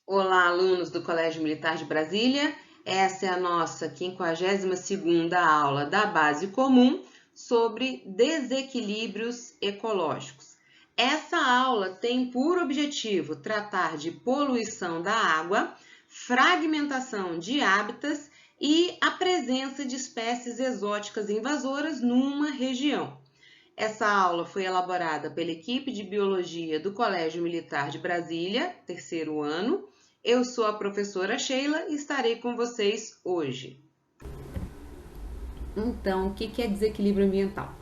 Olá, alunos do Colégio Militar de Brasília. Essa é a nossa 52ª aula da Base Comum sobre desequilíbrios ecológicos. Essa aula tem por objetivo tratar de poluição da água, fragmentação de hábitats e a presença de espécies exóticas invasoras numa região. Essa aula foi elaborada pela equipe de Biologia do Colégio Militar de Brasília, terceiro ano. Eu sou a professora Sheila e estarei com vocês hoje. Então, o que é desequilíbrio ambiental?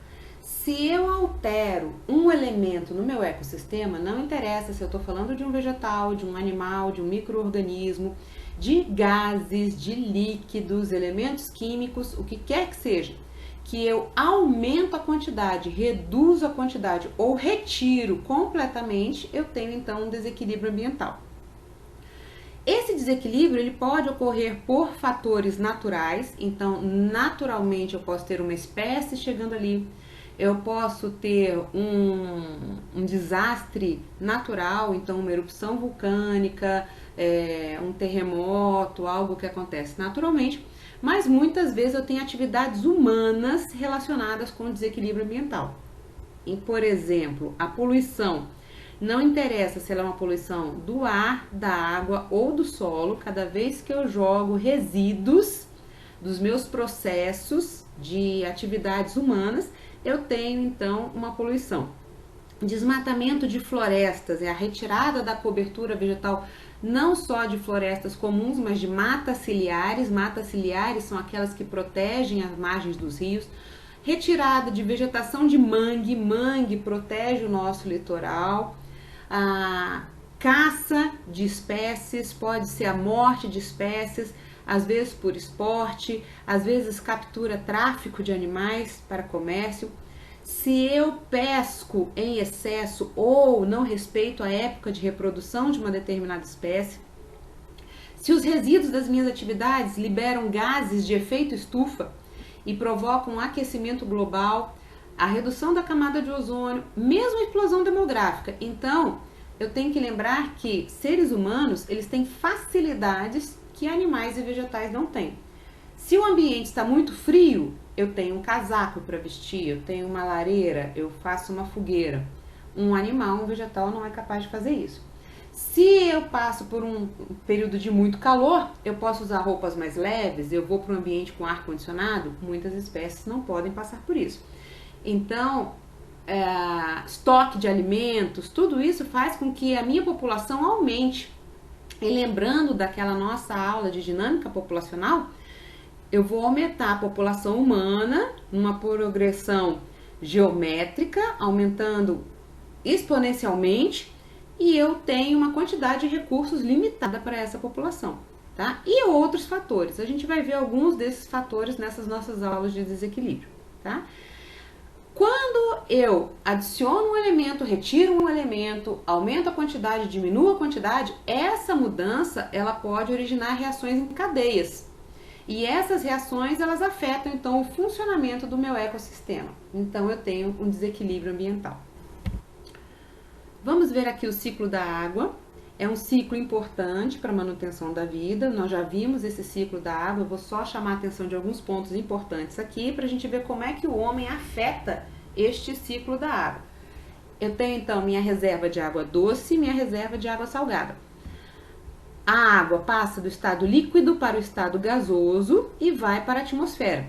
Se eu altero um elemento no meu ecossistema, não interessa se eu estou falando de um vegetal, de um animal, de um micro-organismo, de gases, de líquidos, elementos químicos, o que quer que seja, que eu aumento a quantidade, reduzo a quantidade ou retiro completamente, eu tenho então um desequilíbrio ambiental. Esse desequilíbrio ele pode ocorrer por fatores naturais, então naturalmente eu posso ter uma espécie chegando ali, eu posso ter um desastre natural, então uma erupção vulcânica, um terremoto, algo que acontece naturalmente, mas muitas vezes eu tenho atividades humanas relacionadas com o desequilíbrio ambiental. E, por exemplo, a poluição. Não interessa se ela é uma poluição do ar, da água ou do solo, cada vez que eu jogo resíduos dos meus processos de atividades humanas, eu tenho então uma poluição. Desmatamento de florestas é a retirada da cobertura vegetal não só de florestas comuns, mas de matas ciliares. Matas ciliares são aquelas que protegem as margens dos rios. Retirada de vegetação de mangue, mangue protege o nosso litoral. A caça de espécies, pode ser a morte de espécies, às vezes por esporte, às vezes captura, tráfico de animais para comércio. Se eu pesco em excesso ou não respeito a época de reprodução de uma determinada espécie, se os resíduos das minhas atividades liberam gases de efeito estufa e provocam um aquecimento global, a redução da camada de ozônio, mesmo a explosão demográfica. Então, eu tenho que lembrar que seres humanos, eles têm facilidades que animais e vegetais não têm. Se o ambiente está muito frio, eu tenho um casaco para vestir, eu tenho uma lareira, eu faço uma fogueira. Um animal, um vegetal não é capaz de fazer isso. Se eu passo por um período de muito calor, eu posso usar roupas mais leves, eu vou para um ambiente com ar condicionado, muitas espécies não podem passar por isso. Então, estoque de alimentos, tudo isso faz com que a minha população aumente. E lembrando daquela nossa aula de dinâmica populacional, eu vou aumentar a população humana numa progressão geométrica, aumentando exponencialmente, e eu tenho uma quantidade de recursos limitada para essa população, tá? E outros fatores. A gente vai ver alguns desses fatores nessas nossas aulas de desequilíbrio, tá? Quando eu adiciono um elemento, retiro um elemento, aumento a quantidade, diminuo a quantidade, essa mudança ela pode originar reações em cadeias. E essas reações elas afetam então o funcionamento do meu ecossistema. Então eu tenho um desequilíbrio ambiental. Vamos ver aqui o ciclo da água. É um ciclo importante para a manutenção da vida. Nós já vimos esse ciclo da água. Eu vou só chamar a atenção de alguns pontos importantes aqui para a gente ver como é que o homem afeta este ciclo da água. Eu tenho então minha reserva de água doce e minha reserva de água salgada. A água passa do estado líquido para o estado gasoso e vai para a atmosfera.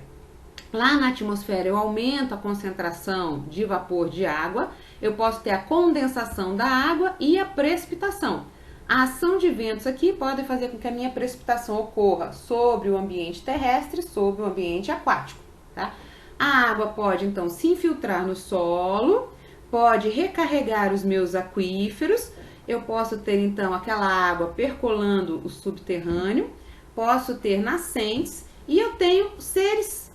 Lá na atmosfera eu aumento a concentração de vapor de água, eu posso ter a condensação da água e a precipitação. A ação de ventos aqui pode fazer com que a minha precipitação ocorra sobre o ambiente terrestre, sobre o ambiente aquático, tá? A água pode então se infiltrar no solo, pode recarregar os meus aquíferos, eu posso ter então aquela água percolando o subterrâneo, posso ter nascentes e eu tenho seres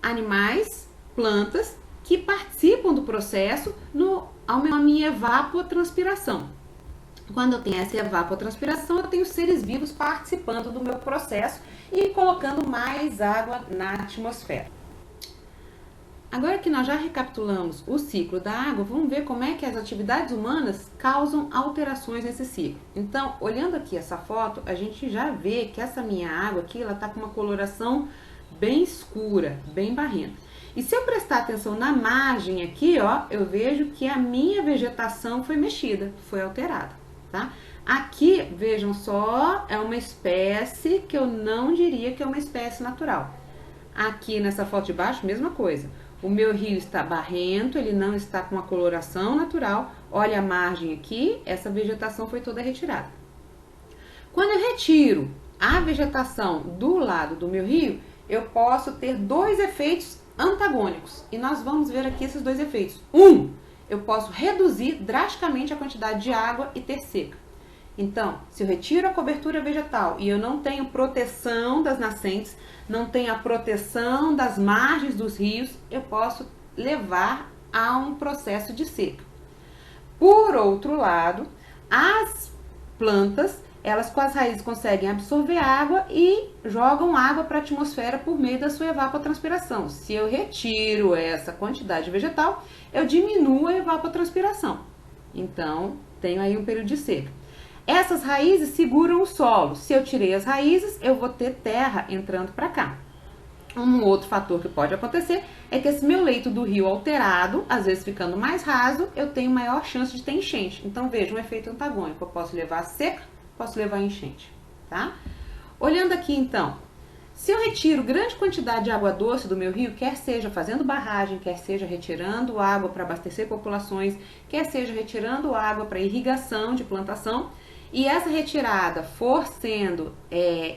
animais, plantas, que participam do processo na minha evapotranspiração. Quando eu tenho essa evapotranspiração, eu tenho seres vivos participando do meu processo e colocando mais água na atmosfera. Agora que nós já recapitulamos o ciclo da água, vamos ver como é que as atividades humanas causam alterações nesse ciclo. Então, olhando aqui essa foto, a gente já vê que essa minha água aqui, ela tá com uma coloração bem escura, bem barrenta. E se eu prestar atenção na margem aqui, ó, eu vejo que a minha vegetação foi mexida, foi alterada, tá? Aqui, vejam só, é uma espécie que eu não diria que é uma espécie natural. Aqui nessa foto de baixo, mesma coisa. O meu rio está barrento, ele não está com uma coloração natural. Olha a margem aqui, essa vegetação foi toda retirada. Quando eu retiro a vegetação do lado do meu rio, eu posso ter dois efeitos antagônicos. E nós vamos ver aqui esses dois efeitos. Eu posso reduzir drasticamente a quantidade de água e ter seca. Então, se eu retiro a cobertura vegetal e eu não tenho proteção das nascentes, não tenho a proteção das margens dos rios, eu posso levar a um processo de seca. Por outro lado, as plantas, elas com as raízes conseguem absorver água e jogam água para a atmosfera por meio da sua evapotranspiração. Se eu retiro essa quantidade vegetal, eu diminuo a evapotranspiração. Então, tenho aí um período de seca. Essas raízes seguram o solo. Se eu tirei as raízes, eu vou ter terra entrando para cá. Um outro fator que pode acontecer é que esse meu leito do rio alterado, às vezes ficando mais raso, eu tenho maior chance de ter enchente. Então, veja um efeito antagônico. Eu posso levar a seca, posso levar a enchente, tá? Olhando aqui, então, se eu retiro grande quantidade de água doce do meu rio, quer seja fazendo barragem, quer seja retirando água para abastecer populações, quer seja retirando água para irrigação de plantação, e essa retirada for sendo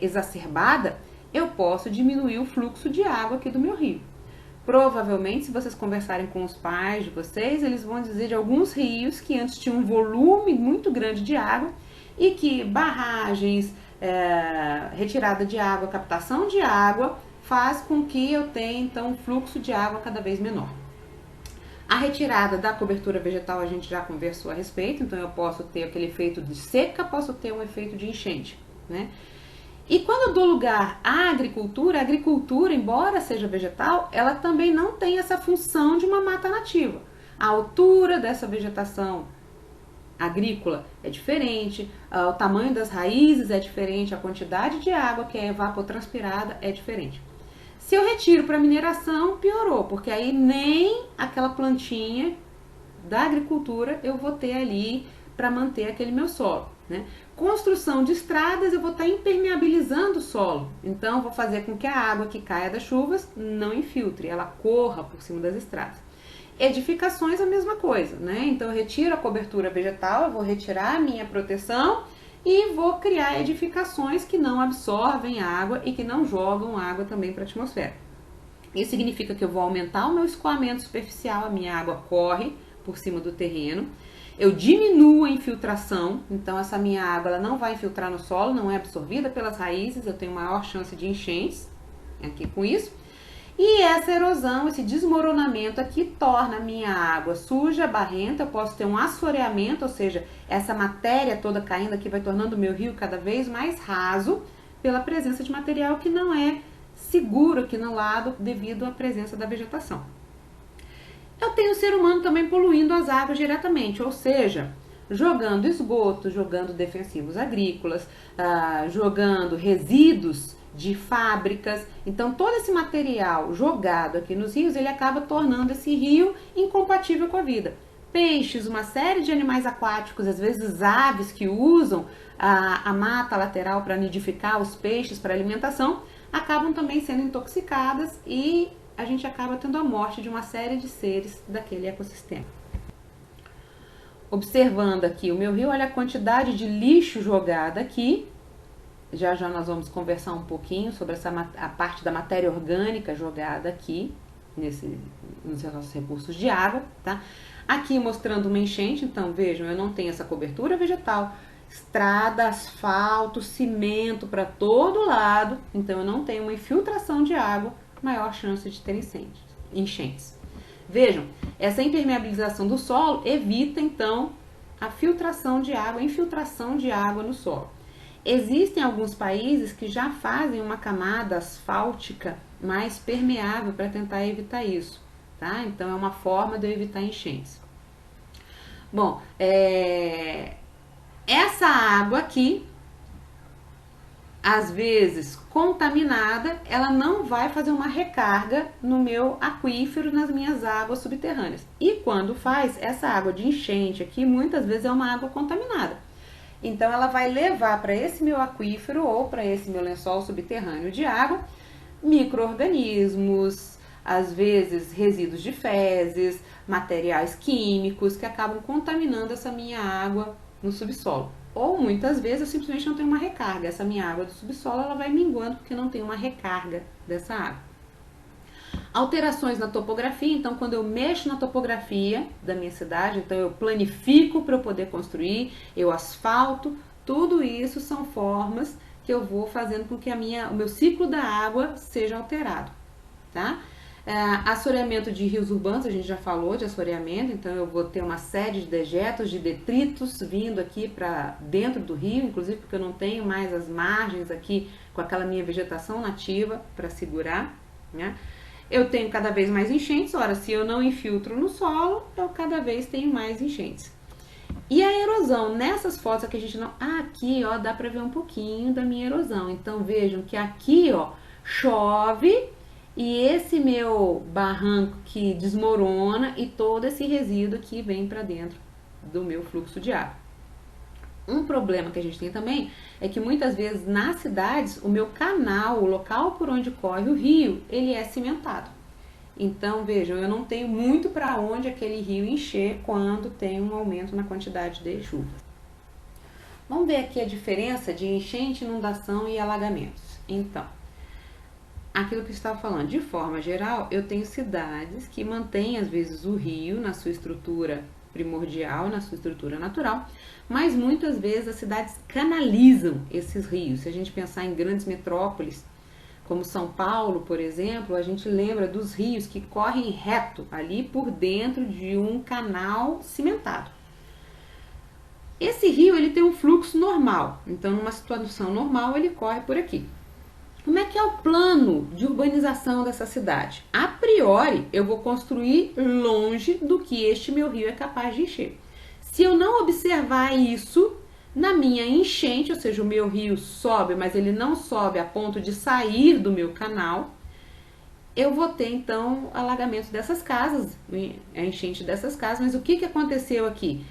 exacerbada, eu posso diminuir o fluxo de água aqui do meu rio. Provavelmente, se vocês conversarem com os pais de vocês, eles vão dizer de alguns rios que antes tinham um volume muito grande de água e que barragens, retirada de água, captação de água, faz com que eu tenha, então, um fluxo de água cada vez menor. A retirada da cobertura vegetal a gente já conversou a respeito, então eu posso ter aquele efeito de seca, posso ter um efeito de enchente, né? E quando eu dou lugar à agricultura, a agricultura, embora seja vegetal, ela também não tem essa função de uma mata nativa. A altura dessa vegetação agrícola é diferente, o tamanho das raízes é diferente, a quantidade de água que é evapotranspirada é diferente. Se eu retiro para mineração, piorou, porque aí nem aquela plantinha da agricultura eu vou ter ali para manter aquele meu solo, né? Construção de estradas, eu vou estar impermeabilizando o solo, então vou fazer com que a água que caia das chuvas não infiltre, ela corra por cima das estradas. Edificações, a mesma coisa, né? Então eu retiro a cobertura vegetal, eu vou retirar a minha proteção e vou criar edificações que não absorvem água e que não jogam água também para a atmosfera. Isso significa que eu vou aumentar o meu escoamento superficial, a minha água corre por cima do terreno. Eu diminuo a infiltração, então essa minha água ela não vai infiltrar no solo, não é absorvida pelas raízes, eu tenho maior chance de enchentes aqui com isso. E essa erosão, esse desmoronamento aqui torna a minha água suja, barrenta, eu posso ter um assoreamento, ou seja, essa matéria toda caindo aqui vai tornando o meu rio cada vez mais raso pela presença de material que não é seguro aqui no lado devido à presença da vegetação. Eu tenho o ser humano também poluindo as águas diretamente, ou seja, jogando esgoto, jogando defensivos agrícolas, jogando resíduos de fábricas. Então todo esse material jogado aqui nos rios, ele acaba tornando esse rio incompatível com a vida. Peixes, uma série de animais aquáticos, às vezes aves que usam a mata lateral para nidificar os peixes para alimentação, acabam também sendo intoxicadas e a gente acaba tendo a morte de uma série de seres daquele ecossistema. Observando aqui o meu rio, olha a quantidade de lixo jogada aqui. Já já nós vamos conversar um pouquinho sobre a parte da matéria orgânica jogada aqui, nos nossos recursos de água, tá? Aqui mostrando uma enchente, então vejam, eu não tenho essa cobertura vegetal, estrada, asfalto, cimento para todo lado, então eu não tenho uma infiltração de água, maior chance de ter enchentes. Vejam, essa impermeabilização do solo evita então a filtração de água, a infiltração de água no solo. Existem alguns países que já fazem uma camada asfáltica mais permeável para tentar evitar isso, tá? Então é uma forma de eu evitar enchentes. Bom, essa água aqui, às vezes contaminada, ela não vai fazer uma recarga no meu aquífero, nas minhas águas subterrâneas. E quando faz, essa água de enchente aqui, muitas vezes é uma água contaminada. Então ela vai levar para esse meu aquífero ou para esse meu lençol subterrâneo de água micro-organismos, às vezes resíduos de fezes, materiais químicos que acabam contaminando essa minha água no subsolo. Ou muitas vezes eu simplesmente não tenho uma recarga. Essa minha água do subsolo ela vai minguando porque não tem uma recarga dessa água. Alterações na topografia, então quando eu mexo na topografia da minha cidade, então eu planifico para eu poder construir, eu asfalto, tudo isso são formas que eu vou fazendo com que o meu ciclo da água seja alterado, tá? Assoreamento de rios urbanos, a gente já falou de assoreamento, então eu vou ter uma série de dejetos, de detritos vindo aqui para dentro do rio, inclusive porque eu não tenho mais as margens aqui com aquela minha vegetação nativa para segurar, né? Eu tenho cada vez mais enchentes, ora, se eu não infiltro no solo, eu cada vez tenho mais enchentes. E a erosão, nessas fotos aqui a gente não... aqui, ó, dá pra ver um pouquinho da minha erosão. Então, vejam que aqui, ó, chove e esse meu barranco que desmorona e todo esse resíduo aqui vem pra dentro do meu fluxo de água. Um problema que a gente tem também é que muitas vezes nas cidades o meu canal, o local por onde corre o rio, ele é cimentado. Então vejam, eu não tenho muito para onde aquele rio encher quando tem um aumento na quantidade de chuva. Vamos ver aqui a diferença de enchente, inundação e alagamentos. Então, aquilo que eu estava falando, de forma geral, eu tenho cidades que mantêm às vezes o rio na sua estrutura primordial, na sua estrutura natural, mas muitas vezes as cidades canalizam esses rios. Se a gente pensar em grandes metrópoles, como São Paulo, por exemplo, a gente lembra dos rios que correm reto ali por dentro de um canal cimentado. Esse rio ele tem um fluxo normal, então numa situação normal ele corre por aqui. Como é que é o plano de urbanização dessa cidade? A priori, eu vou construir longe do que este meu rio é capaz de encher. Se eu não observar isso, na minha enchente, ou seja, o meu rio sobe, mas ele não sobe a ponto de sair do meu canal, eu vou ter então alagamento dessas casas, a enchente dessas casas. Mas o que aconteceu aqui?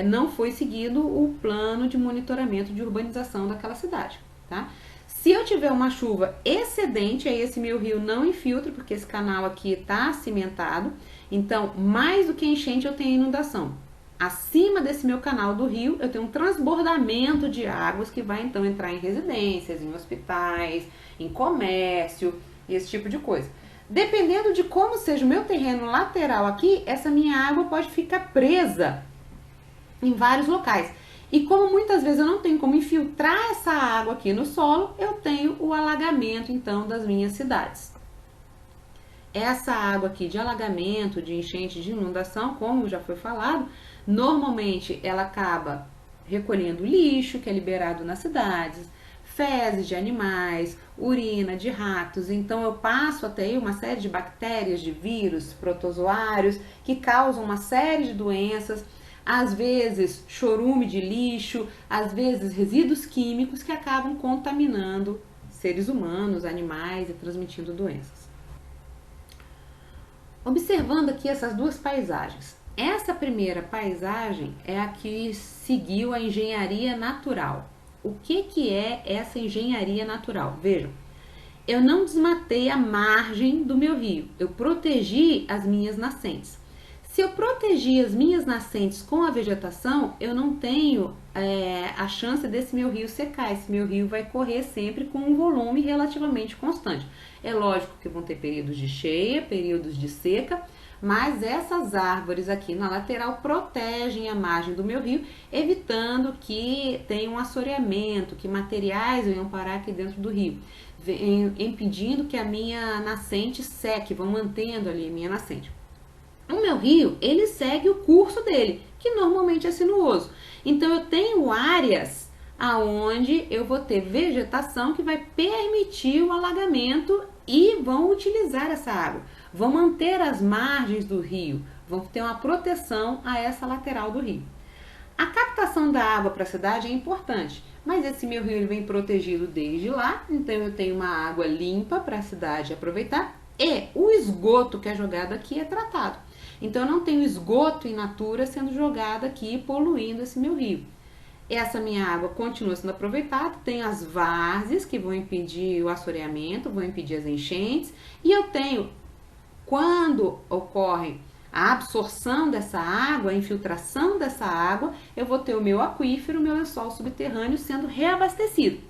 Não foi seguido o plano de monitoramento de urbanização daquela cidade, tá? Se eu tiver uma chuva excedente, aí esse meu rio não infiltra, porque esse canal aqui está cimentado. Então, mais do que enchente, eu tenho inundação. Acima desse meu canal do rio, eu tenho um transbordamento de águas que vai então entrar em residências, em hospitais, em comércio, esse tipo de coisa. Dependendo de como seja o meu terreno lateral aqui, essa minha água pode ficar presa em vários locais. E como muitas vezes eu não tenho como infiltrar essa água aqui no solo, eu tenho o alagamento então das minhas cidades. Essa água aqui de alagamento, de enchente, de inundação, como já foi falado, normalmente ela acaba recolhendo lixo que é liberado nas cidades, fezes de animais, urina de ratos. Então eu passo até aí uma série de bactérias, de vírus, protozoários que causam uma série de doenças. Às vezes chorume de lixo, às vezes resíduos químicos que acabam contaminando seres humanos, animais e transmitindo doenças. Observando aqui essas duas paisagens. Essa primeira paisagem é a que seguiu a engenharia natural. O que é essa engenharia natural? Vejam, eu não desmatei a margem do meu rio, eu protegi as minhas nascentes. Se eu proteger as minhas nascentes com a vegetação, eu não tenho a chance desse meu rio secar. Esse meu rio vai correr sempre com um volume relativamente constante. É lógico que vão ter períodos de cheia, períodos de seca, mas essas árvores aqui na lateral protegem a margem do meu rio, evitando que tenha um assoreamento, que materiais venham parar aqui dentro do rio, impedindo que a minha nascente seque, vão mantendo ali a minha nascente. O meu rio, ele segue o curso dele, que normalmente é sinuoso. Então eu tenho áreas aonde eu vou ter vegetação que vai permitir o alagamento e vão utilizar essa água. vão manter as margens do rio, vão ter uma proteção a essa lateral do rio. A captação da água para a cidade é importante, mas esse meu rio ele vem protegido desde lá, então eu tenho uma água limpa para a cidade aproveitar e o esgoto que é jogado aqui é tratado. Então eu não tenho esgoto in natura sendo jogado aqui poluindo esse meu rio. Essa minha água continua sendo aproveitada, tem as várzeas que vão impedir o assoreamento, vão impedir as enchentes, e eu tenho, quando ocorre a absorção dessa água, a infiltração dessa água, eu vou ter o meu aquífero, o meu lençol subterrâneo sendo reabastecido.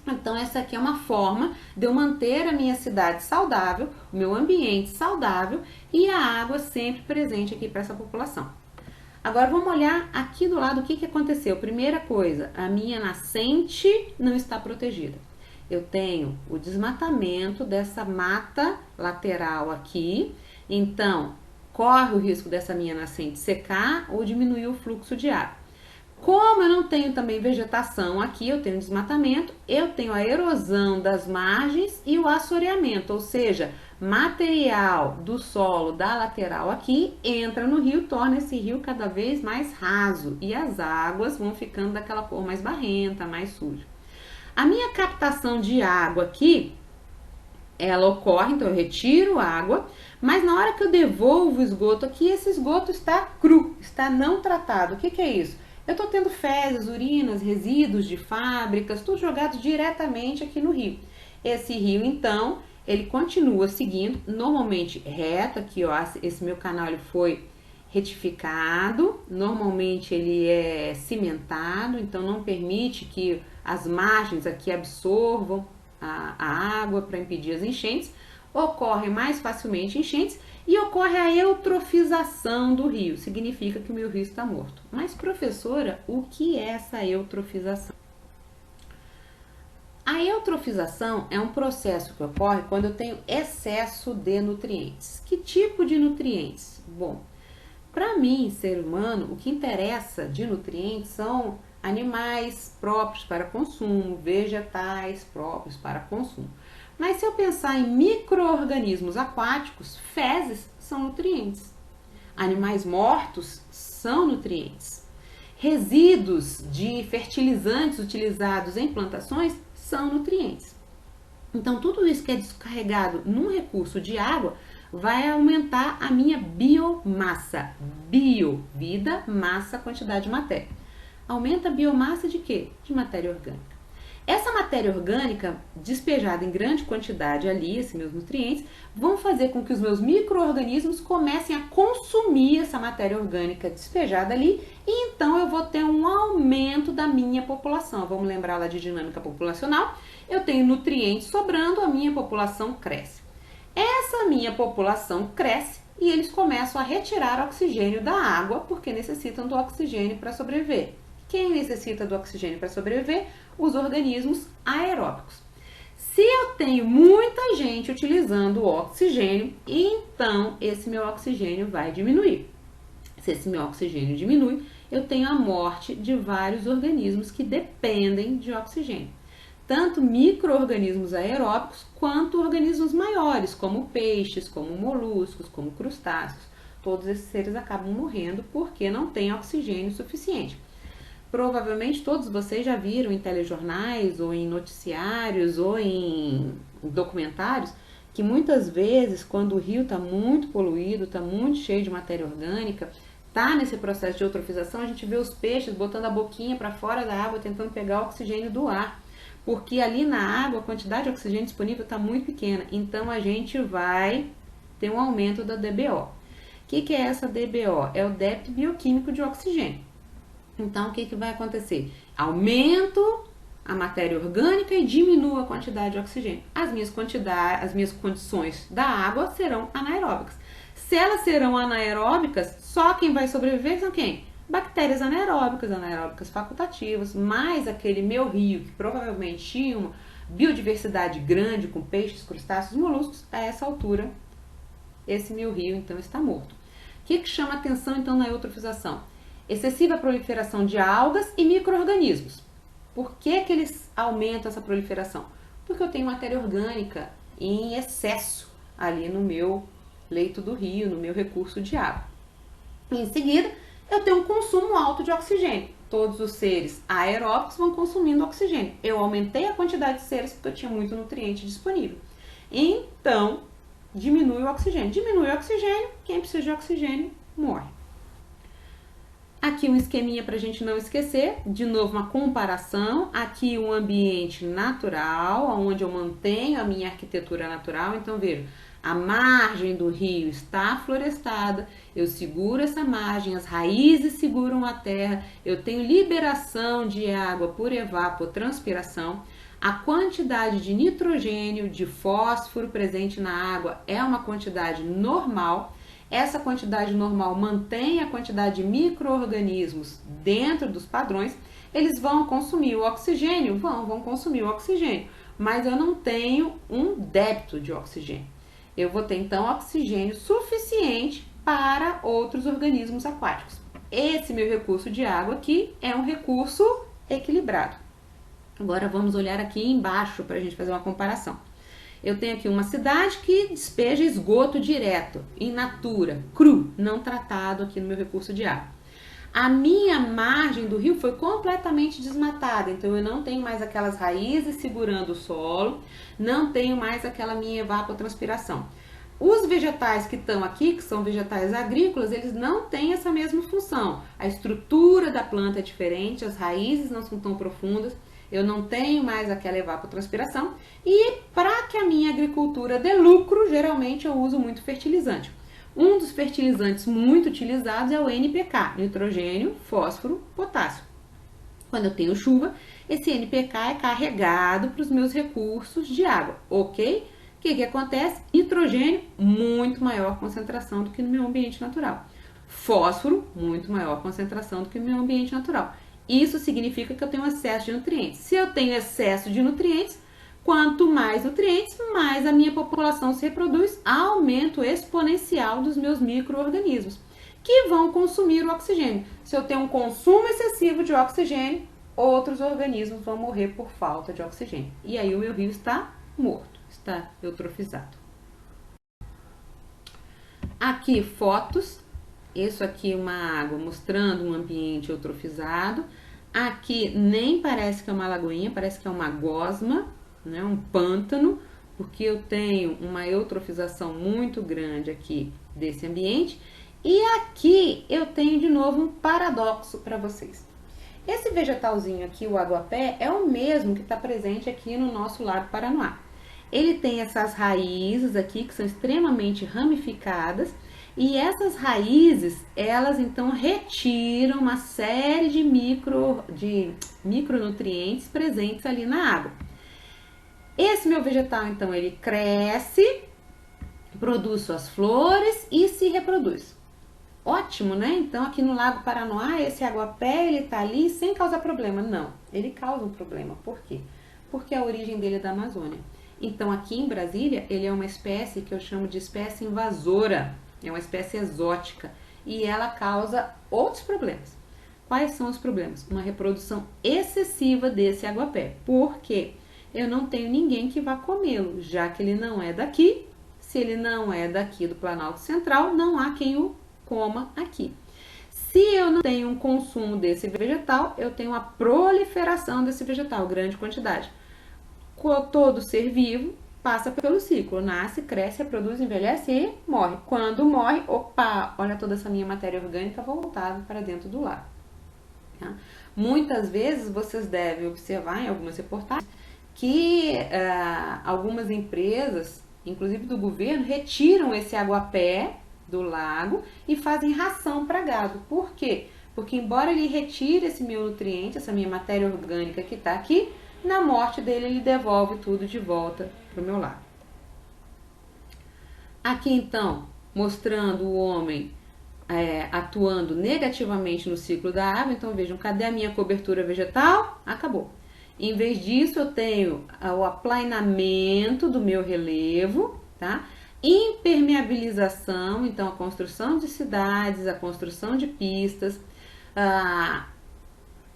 Então essa aqui é uma forma de eu manter a minha cidade saudável, o meu ambiente saudável e a água sempre presente aqui para essa população. Agora vamos olhar aqui do lado o que aconteceu. Primeira coisa, a minha nascente não está protegida. Eu tenho o desmatamento dessa mata lateral aqui, então corre o risco dessa minha nascente secar ou diminuir o fluxo de água. Como eu não tenho também vegetação aqui, eu tenho desmatamento, eu tenho a erosão das margens e o assoreamento, ou seja, material do solo da lateral aqui entra no rio, torna esse rio cada vez mais raso e as águas vão ficando daquela cor mais barrenta, mais suja. A minha captação de água aqui, ela ocorre, então eu retiro a água, mas na hora que eu devolvo o esgoto aqui, esse esgoto está cru, está não tratado. O que é isso? Eu estou tendo fezes, urinas, resíduos de fábricas, tudo jogado diretamente aqui no rio. Esse rio, então, ele continua seguindo, normalmente reto, aqui ó, esse meu canal ele foi retificado, normalmente ele é cimentado, então não permite que as margens aqui absorvam a água para impedir as enchentes, ocorre mais facilmente enchentes e ocorre a eutrofização do rio, significa que o meu rio está morto. Mas professora, o que é essa eutrofização? A eutrofização é um processo que ocorre quando eu tenho excesso de nutrientes. Que tipo de nutrientes? Bom, para mim, ser humano, o que interessa de nutrientes são animais próprios para consumo, vegetais próprios para consumo. Mas se eu pensar em micro-organismos aquáticos, fezes são nutrientes. Animais mortos são nutrientes. Resíduos de fertilizantes utilizados em plantações são nutrientes. Então, tudo isso que é descarregado num recurso de água vai aumentar a minha biomassa. Bio, vida, massa, quantidade de matéria. Aumenta a biomassa de quê? De matéria orgânica. Essa matéria orgânica, despejada em grande quantidade ali, esses meus nutrientes, vão fazer com que os meus micro-organismos comecem a consumir essa matéria orgânica despejada ali e então eu vou ter um aumento da minha população. Vamos lembrar lá de dinâmica populacional? Eu tenho nutrientes sobrando, a minha população cresce. Essa minha população cresce e eles começam a retirar oxigênio da água porque necessitam do oxigênio para sobreviver. Quem necessita do oxigênio para sobreviver? Os organismos aeróbicos. Se eu tenho muita gente utilizando o oxigênio, então esse meu oxigênio vai diminuir. Se esse meu oxigênio diminui, eu tenho a morte de vários organismos que dependem de oxigênio. Tanto micro-organismos aeróbicos quanto organismos maiores, como peixes, como moluscos, como crustáceos. Todos esses seres acabam morrendo porque não tem oxigênio suficiente. Provavelmente todos vocês já viram em telejornais, ou em noticiários, ou em documentários, que muitas vezes, quando o rio está muito poluído, está muito cheio de matéria orgânica, está nesse processo de eutrofização, a gente vê os peixes botando a boquinha para fora da água, tentando pegar o oxigênio do ar, porque ali na água a quantidade de oxigênio disponível está muito pequena, então a gente vai ter um aumento da DBO. O que é essa DBO? É o débito bioquímico de oxigênio. Então, o que vai acontecer? Aumento a matéria orgânica e diminuo a quantidade de oxigênio. As minhas condições da água serão anaeróbicas. Se elas serão anaeróbicas, só quem vai sobreviver são quem? Bactérias anaeróbicas, anaeróbicas facultativas, mais aquele meu rio, que provavelmente tinha uma biodiversidade grande, com peixes, crustáceos, moluscos, a essa altura, esse meu rio, então, está morto. O que chama atenção, então, na eutrofização? Excessiva proliferação de algas e micro-organismos. Por que eles aumentam essa proliferação? Porque eu tenho matéria orgânica em excesso ali no meu leito do rio, no meu recurso de água. Em seguida, eu tenho um consumo alto de oxigênio. Todos os seres aeróbicos vão consumindo oxigênio. Eu aumentei a quantidade de seres porque eu tinha muito nutriente disponível. Então, diminui o oxigênio. Diminui o oxigênio, quem precisa de oxigênio morre. Aqui um esqueminha para a gente não esquecer, de novo uma comparação, aqui um ambiente natural, onde eu mantenho a minha arquitetura natural, então veja, a margem do rio está florestada, eu seguro essa margem, as raízes seguram a terra, eu tenho liberação de água por evapotranspiração, a quantidade de nitrogênio, de fósforo presente na água é uma quantidade normal. Essa quantidade normal mantém a quantidade de micro-organismos dentro dos padrões. Eles vão consumir o oxigênio? Vão consumir o oxigênio, mas eu não tenho um débito de oxigênio. Eu vou ter então oxigênio suficiente para outros organismos aquáticos. Esse meu recurso de água aqui é um recurso equilibrado. Agora vamos olhar aqui embaixo para a gente fazer uma comparação. Eu tenho aqui uma cidade que despeja esgoto direto, in natura, cru, não tratado aqui no meu recurso de água. A minha margem do rio foi completamente desmatada, então eu não tenho mais aquelas raízes segurando o solo, não tenho mais aquela minha evapotranspiração. Os vegetais que estão aqui, que são vegetais agrícolas, eles não têm essa mesma função. A estrutura da planta é diferente, as raízes não são tão profundas, eu não tenho mais aquela evapotranspiração e para que a minha agricultura dê lucro, geralmente eu uso muito fertilizante. Um dos fertilizantes muito utilizados é o NPK, nitrogênio, fósforo, potássio. Quando eu tenho chuva, esse NPK é carregado para os meus recursos de água, ok? O que acontece? Nitrogênio, muito maior concentração do que no meu ambiente natural. Fósforo, muito maior concentração do que no meu ambiente natural. Isso significa que eu tenho excesso de nutrientes. Se eu tenho excesso de nutrientes, quanto mais nutrientes, mais a minha população se reproduz, aumento exponencial dos meus micro-organismos, que vão consumir o oxigênio. Se eu tenho um consumo excessivo de oxigênio, outros organismos vão morrer por falta de oxigênio. E aí o meu rio está morto, está eutrofizado. Aqui fotos. Isso aqui é uma água mostrando um ambiente eutrofizado. Aqui nem parece que é uma lagoinha, parece que é uma gosma, né? Um pântano, porque eu tenho uma eutrofização muito grande aqui desse ambiente. E aqui eu tenho de novo um paradoxo para vocês. Esse vegetalzinho aqui, o aguapé, é o mesmo que está presente aqui no nosso Lago Paranoá. Ele tem essas raízes aqui que são extremamente ramificadas. E essas raízes, elas então retiram uma série de micronutrientes presentes ali na água. Esse meu vegetal, então, ele cresce, produz suas flores e se reproduz. Ótimo, né? Então, aqui no Lago Paranoá, esse aguapé, ele tá ali sem causar problema. Não, ele causa um problema. Por quê? Porque a origem dele é da Amazônia. Então, aqui em Brasília, ele é uma espécie que eu chamo de espécie invasora. É uma espécie exótica e ela causa outros problemas. Quais são os problemas? Uma reprodução excessiva desse aguapé. Por quê? Eu não tenho ninguém que vá comê-lo, já que ele não é daqui. Se ele não é daqui do Planalto Central, não há quem o coma aqui. Se eu não tenho um consumo desse vegetal, eu tenho a proliferação desse vegetal, grande quantidade. Todo ser vivo passa pelo ciclo, nasce, cresce, reproduz, envelhece e morre. Quando morre, opa, olha toda essa minha matéria orgânica voltada para dentro do lago. Tá? Muitas vezes vocês devem observar em algumas reportagens que algumas empresas, inclusive do governo, retiram esse aguapé do lago e fazem ração para gado. Por quê? Porque embora ele retire esse meu nutriente, essa minha matéria orgânica que está aqui, na morte dele ele devolve tudo de volta para o meu lago. Aqui então, mostrando o homem atuando negativamente no ciclo da água. Então vejam, cadê a minha cobertura vegetal? Acabou. Em vez disso, eu tenho o aplainamento do meu relevo, tá? Impermeabilização, então a construção de cidades, a construção de pistas.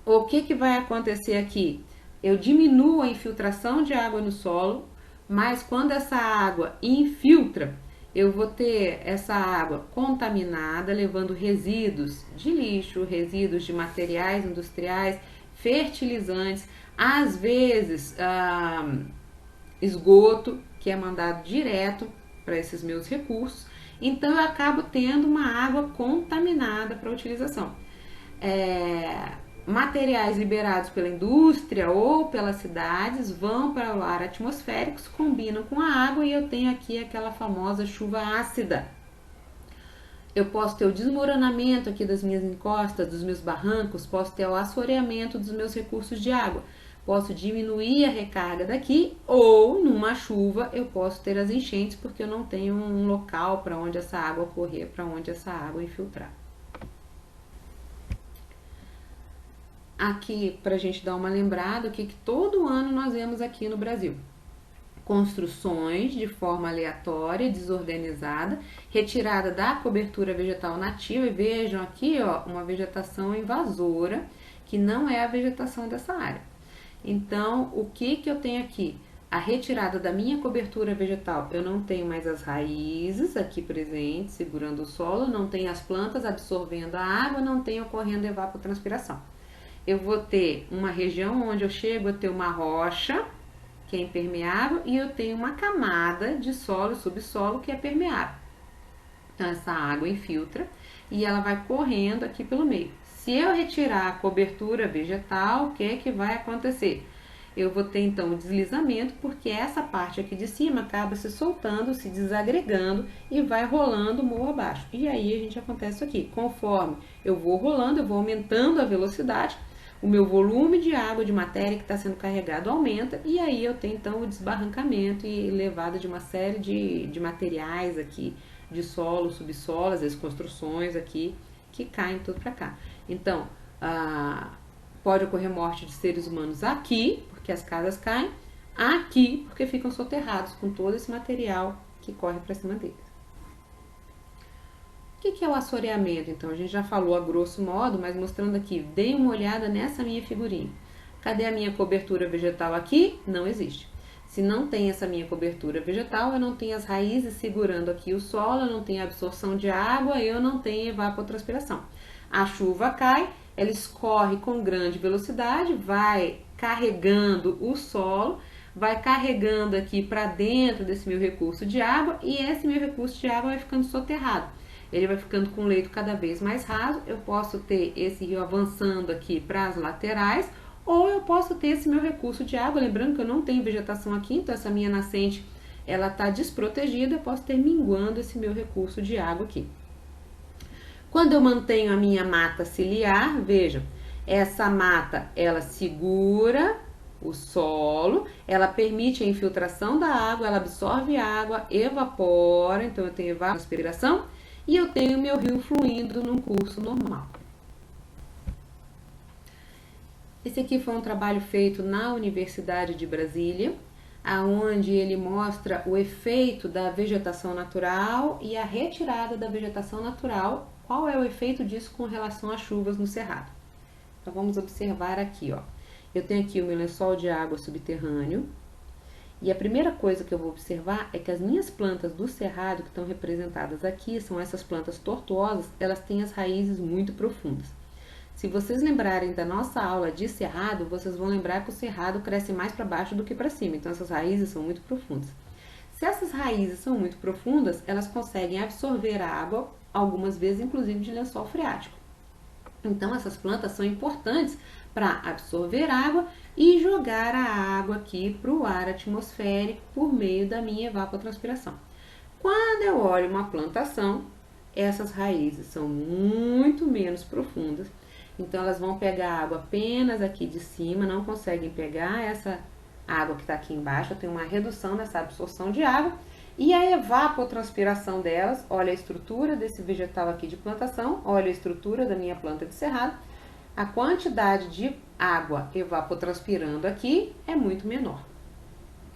O que vai acontecer aqui? Eu diminuo a infiltração de água no solo, mas quando essa água infiltra, eu vou ter essa água contaminada, levando resíduos de lixo, resíduos de materiais industriais, fertilizantes, às vezes esgoto, que é mandado direto para esses meus recursos. Então eu acabo tendo uma água contaminada para utilização. Materiais liberados pela indústria ou pelas cidades vão para o ar atmosférico, combinam com a água e eu tenho aqui aquela famosa chuva ácida. Eu posso ter o desmoronamento aqui das minhas encostas, dos meus barrancos, posso ter o assoreamento dos meus recursos de água, posso diminuir a recarga daqui, ou numa chuva eu posso ter as enchentes porque eu não tenho um local para onde essa água correr, para onde essa água infiltrar. Aqui, para a gente dar uma lembrada, o que todo ano nós vemos aqui no Brasil. Construções de forma aleatória, desorganizada, retirada da cobertura vegetal nativa. E vejam aqui, ó, uma vegetação invasora, que não é a vegetação dessa área. Então, o que eu tenho aqui? A retirada da minha cobertura vegetal. Eu não tenho mais as raízes aqui presentes, segurando o solo, não tenho as plantas absorvendo a água, não tenho ocorrendo evapotranspiração. Eu vou ter uma região onde eu chego a ter uma rocha, que é impermeável, e eu tenho uma camada de solo e subsolo que é permeável. Então, essa água infiltra e ela vai correndo aqui pelo meio. Se eu retirar a cobertura vegetal, o que é que vai acontecer? Eu vou ter, então, o deslizamento, porque essa parte aqui de cima acaba se soltando, se desagregando e vai rolando morro abaixo. E aí, a gente acontece isso aqui. Conforme eu vou rolando, eu vou aumentando a velocidade, o meu volume de água, de matéria que está sendo carregado aumenta, e aí eu tenho então o desbarrancamento e levada de uma série de materiais aqui, de solo, subsolo, às vezes construções aqui, que caem tudo para cá. Então, pode ocorrer morte de seres humanos aqui, porque as casas caem, aqui, porque ficam soterrados com todo esse material que corre para cima deles. O que é o assoreamento? Então, a gente já falou a grosso modo, mas mostrando aqui, dei uma olhada nessa minha figurinha. Cadê a minha cobertura vegetal aqui? Não existe. Se não tem essa minha cobertura vegetal, eu não tenho as raízes segurando aqui o solo, eu não tenho absorção de água, eu não tenho evapotranspiração. A chuva cai, ela escorre com grande velocidade, vai carregando o solo, vai carregando aqui para dentro desse meu recurso de água, e esse meu recurso de água vai ficando soterrado. Ele vai ficando com o leito cada vez mais raso. Eu posso ter esse rio avançando aqui para as laterais, ou eu posso ter esse meu recurso de água. Lembrando que eu não tenho vegetação aqui, então essa minha nascente ela está desprotegida. Eu posso ter minguando esse meu recurso de água aqui. Quando eu mantenho a minha mata ciliar, vejam, essa mata ela segura o solo, ela permite a infiltração da água, ela absorve água, evapora, então eu tenho evapotranspiração. E eu tenho meu rio fluindo num curso normal. Esse aqui foi um trabalho feito na Universidade de Brasília, onde ele mostra o efeito da vegetação natural e a retirada da vegetação natural. Qual é o efeito disso com relação às chuvas no cerrado? Então vamos observar aqui, ó. Eu tenho aqui o meu lençol de água subterrâneo. E a primeira coisa que eu vou observar é que as minhas plantas do cerrado, que estão representadas aqui, são essas plantas tortuosas, elas têm as raízes muito profundas. Se vocês lembrarem da nossa aula de cerrado, vocês vão lembrar que o cerrado cresce mais para baixo do que para cima, então essas raízes são muito profundas. Se essas raízes são muito profundas, elas conseguem absorver a água, algumas vezes inclusive de lençol freático. Então essas plantas são importantes para absorver água e jogar a água aqui para o ar atmosférico por meio da minha evapotranspiração. Quando eu olho uma plantação, essas raízes são muito menos profundas, então elas vão pegar água apenas aqui de cima, não conseguem pegar essa água que está aqui embaixo, eu tenho uma redução nessa absorção de água, e a evapotranspiração delas, olha a estrutura desse vegetal aqui de plantação, olha a estrutura da minha planta de cerrado, a quantidade de água evapotranspirando aqui é muito menor.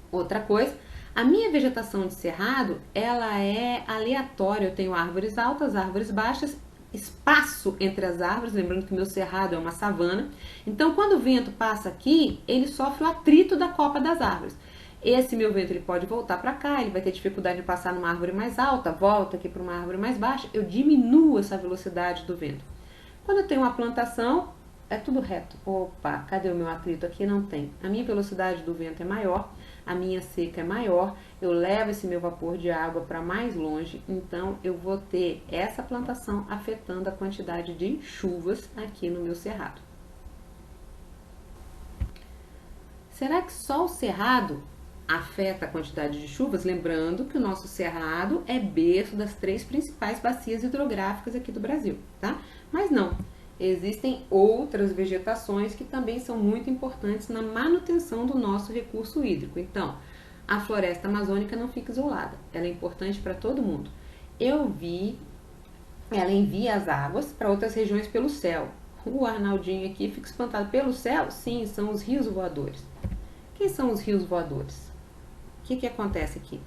Outra coisa, a minha vegetação de cerrado, ela é aleatória. Eu tenho árvores altas, árvores baixas, espaço entre as árvores, lembrando que meu cerrado é uma savana. Então, quando o vento passa aqui, ele sofre o atrito da copa das árvores. Esse meu vento ele pode voltar para cá, ele vai ter dificuldade de passar numa árvore mais alta, volta aqui para uma árvore mais baixa, eu diminuo essa velocidade do vento. Quando eu tenho uma plantação, é tudo reto. Opa, cadê o meu atrito aqui? Não tem. A minha velocidade do vento é maior, a minha seca é maior, eu levo esse meu vapor de água para mais longe, então eu vou ter essa plantação afetando a quantidade de chuvas aqui no meu cerrado. Será que só o cerrado afeta a quantidade de chuvas? Lembrando que o nosso cerrado é berço das 3 principais bacias hidrográficas aqui do Brasil, tá? Mas não, existem outras vegetações que também são muito importantes na manutenção do nosso recurso hídrico. Então, a floresta amazônica não fica isolada, ela é importante para todo mundo. Ela envia as águas para outras regiões pelo céu. O Arnaldinho aqui fica espantado. Pelo céu? Sim, são os rios voadores. Quem são os rios voadores? O que acontece aqui?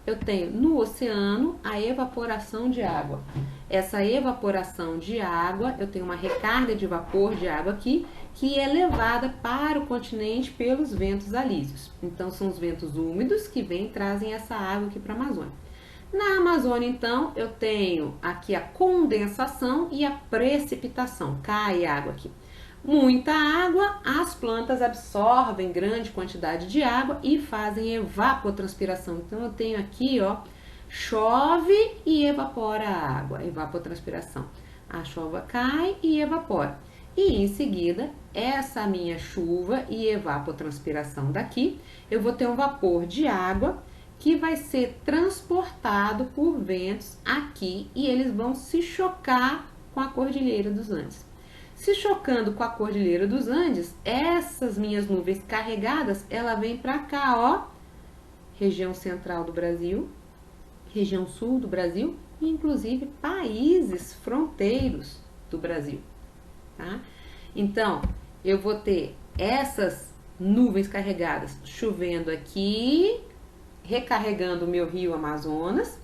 Eu tenho no oceano a evaporação de água. Essa evaporação de água, eu tenho uma recarga de vapor de água aqui, que é levada para o continente pelos ventos alísios. Então, são os ventos úmidos que vêm e trazem essa água aqui para a Amazônia. Na Amazônia, então, eu tenho aqui a condensação e a precipitação. Cai água aqui. Muita água, as plantas absorvem grande quantidade de água e fazem evapotranspiração. Então, eu tenho aqui, ó, chove e evapora a água, evapotranspiração. A chuva cai e evapora. E em seguida, essa minha chuva e evapotranspiração daqui, eu vou ter um vapor de água que vai ser transportado por ventos aqui e eles vão se chocar com a Cordilheira dos Andes. Se chocando com a Cordilheira dos Andes, essas minhas nuvens carregadas, ela vem para cá, ó, região central do Brasil, região sul do Brasil e inclusive países fronteiros do Brasil, tá? Então, eu vou ter essas nuvens carregadas chovendo aqui, recarregando o meu rio Amazonas,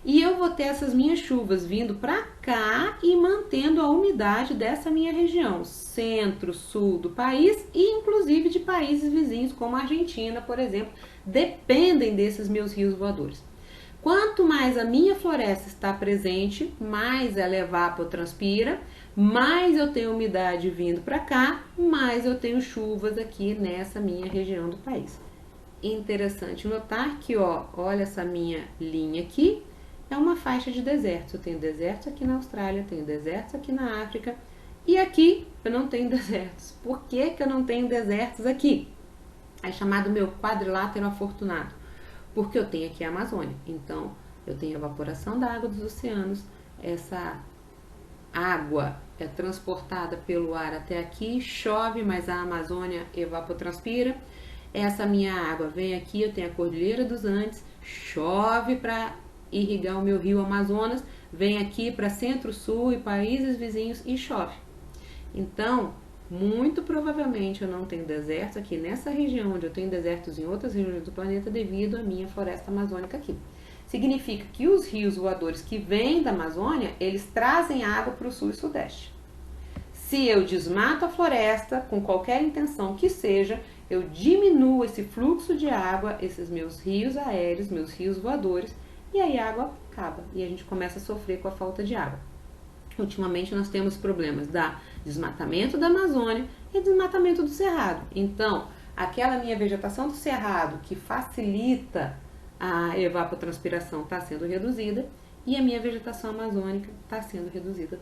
e eu vou ter essas minhas chuvas vindo para cá e mantendo a umidade dessa minha região, centro-sul do país e inclusive de países vizinhos como a Argentina, por exemplo, dependem desses meus rios voadores. Quanto mais a minha floresta está presente, mais ela evapotranspira, mais eu tenho umidade vindo para cá, mais eu tenho chuvas aqui nessa minha região do país. Interessante notar que, ó, olha essa minha linha aqui, é uma faixa de desertos. Eu tenho desertos aqui na Austrália, tenho desertos aqui na África e aqui eu não tenho desertos. Por que eu não tenho desertos aqui? É chamado meu quadrilátero afortunado, porque eu tenho aqui a Amazônia. Então, eu tenho a evaporação da água dos oceanos, essa água é transportada pelo ar até aqui, chove, mas a Amazônia evapotranspira. Essa minha água vem aqui, eu tenho a Cordilheira dos Andes, chove para irrigar o meu rio Amazonas, vem aqui para centro-sul e países vizinhos e chove. Então, muito provavelmente eu não tenho desertos aqui nessa região, onde eu tenho desertos em outras regiões do planeta devido à minha floresta amazônica aqui. Significa que os rios voadores que vêm da Amazônia, eles trazem água para o sul e sudeste. Se eu desmato a floresta, com qualquer intenção que seja, eu diminuo esse fluxo de água, esses meus rios aéreos, meus rios voadores, e aí a água acaba e a gente começa a sofrer com a falta de água. Ultimamente nós temos problemas da desmatamento da Amazônia e desmatamento do Cerrado. Então, aquela minha vegetação do Cerrado que facilita a evapotranspiração está sendo reduzida e a minha vegetação amazônica está sendo reduzida.